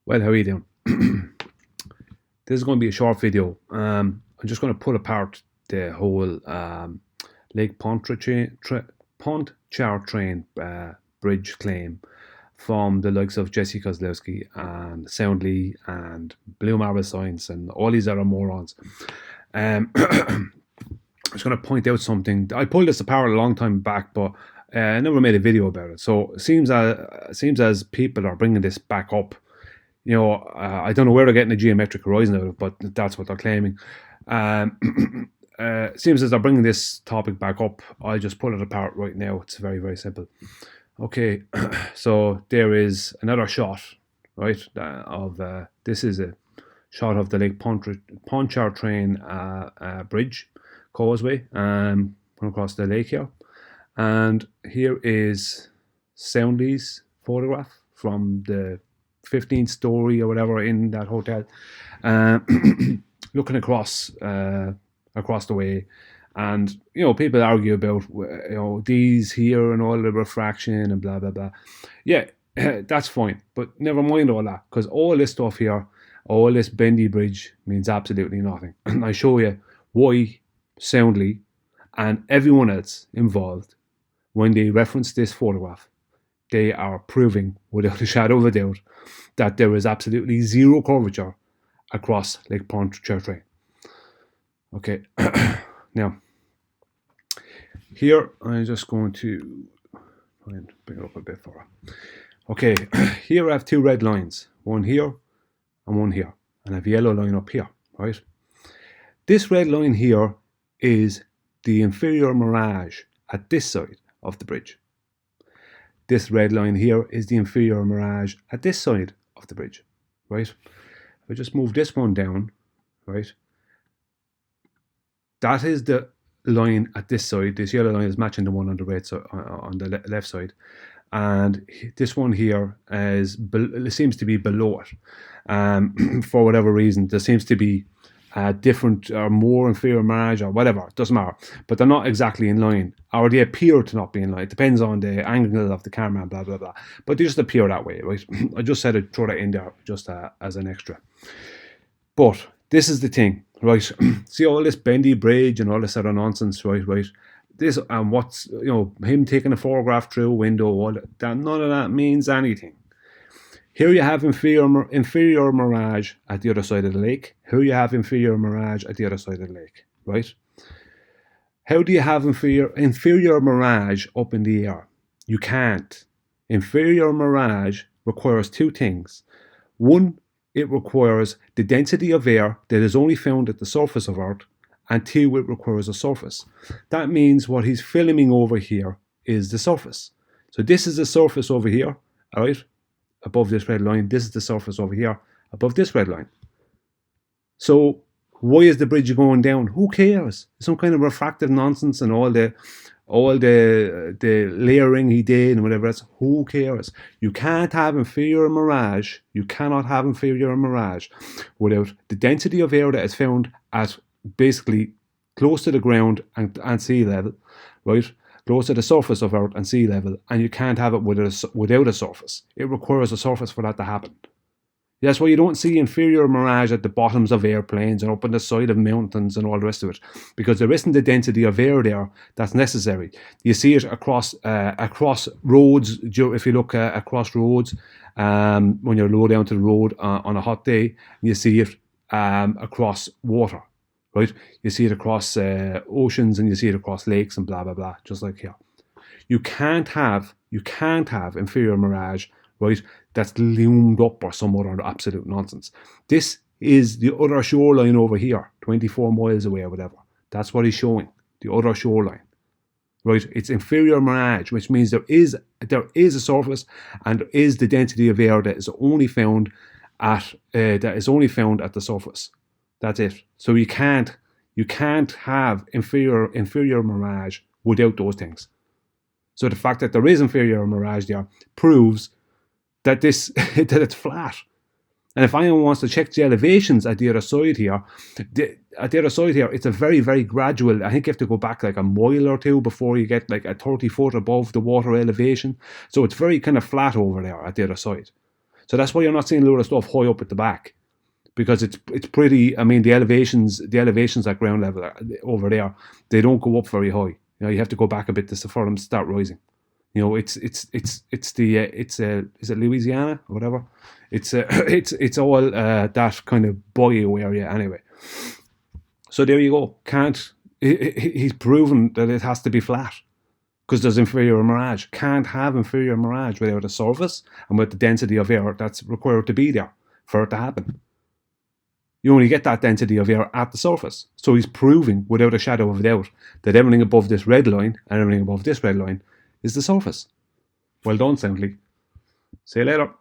Well, how are you doing? This is going to be a short video. I'm just going to pull apart the whole Lake Pontchartrain bridge claim from the likes of Jesse Kozlowski and Soundly and Blue Marble Science and all these other morons. I'm just going to point out something. I pulled this apart a long time back, but I never made a video about it. So it seems as people are bringing this back up. I don't know where they're getting the geometric horizon out of, but that's what they're claiming. Seems as they're bringing this topic back up. I'll just pull it apart right now. It's very, very simple. Okay, so there is another shot, right? This is a shot of the Lake Pontchartrain bridge causeway across the lake here, and here is Soundly's photograph from the 15th story or whatever in that hotel, looking across the way. And people argue about these here and all the refraction and blah blah blah. Yeah, that's fine, but never mind all that, because all this stuff here, all this bendy bridge means absolutely nothing. And I show you why Soundly and everyone else involved, when they reference this photograph, they are proving without a shadow of a doubt that there is absolutely zero curvature across Lake Pontchartrain. Okay, now here I'm just going to try and bring it up a bit further. Okay, here I have two red lines, one here and one here, and I have a yellow line up here, right? This red line here is the inferior mirage at this side of the bridge. This red line here is the inferior mirage at this side of the bridge, right? If I just move this one down, right? That is the line at this side. This yellow line is matching the one on the right side, on the left side, and this one here seems to be below it. For whatever reason, there seems to be different or more inferior mirage or whatever. It doesn't matter, but they're not exactly in line, or they appear to not be in line. It depends on the angle of the camera and blah blah blah, but they just appear that way, right? I just said I'd throw that in there just as an extra. But this is the thing, right? See all this bendy bridge and all this other nonsense, right? This and what's him taking a photograph through a window, all that, none of that means anything. Here you have inferior mirage at the other side of the lake. Here you have inferior mirage at the other side of the lake, right? How do you have inferior mirage up in the air? You can't. Inferior mirage requires two things. One, it requires the density of air that is only found at the surface of Earth, and two, it requires a surface. That means what he's filming over here is the surface. So this is the surface over here, all right? Above this red line, this is the surface over here above this red line. So why is the bridge going down? Who cares? Some kind of refractive nonsense and all the layering he did and whatever else. Who cares? You can't have inferior mirage. You cannot have inferior mirage without the density of air that is found at basically close to the ground and sea level, right? Close to the surface of Earth and sea level, and you can't have it without a surface. It requires a surface for that to happen. That's why you don't see inferior mirage at the bottoms of airplanes and up on the side of mountains and all the rest of it, because there isn't the density of air there that's necessary. You see it across roads. If you look across roads, when you're low down to the road on a hot day, you see it across water. Right? You see it across oceans and you see it across lakes and blah blah blah, just like here. You can't have inferior mirage, right? That's loomed up or some other absolute nonsense. This is the other shoreline over here, 24 miles away or whatever. That's what he's showing, the other shoreline, right? It's inferior mirage, which means there is a surface and there is the density of air that is only found at the surface. That's it. So you can't have inferior mirage without those things. So the fact that there is inferior mirage there proves that that it's flat. And if anyone wants to check the elevations at the other side here, it's a very, very gradual. I think you have to go back like a mile or two before you get like a 30 foot above the water elevation. So it's very kind of flat over there at the other side. So that's why you're not seeing a lot of stuff high up at the back, because it's pretty. I mean, the elevations at ground level over there, they don't go up very high. You have to go back a bit for them to start rising. It's is it Louisiana or whatever? It's all that kind of bayou area anyway. So there you go. He's proven that it has to be flat because there's inferior mirage. Can't have inferior mirage without a surface and with the density of air that's required to be there for it to happen. You only get that density of air at the surface. So he's proving without a shadow of a doubt that everything above this red line and everything above this red line is the surface. Well done, Soundly. See you later.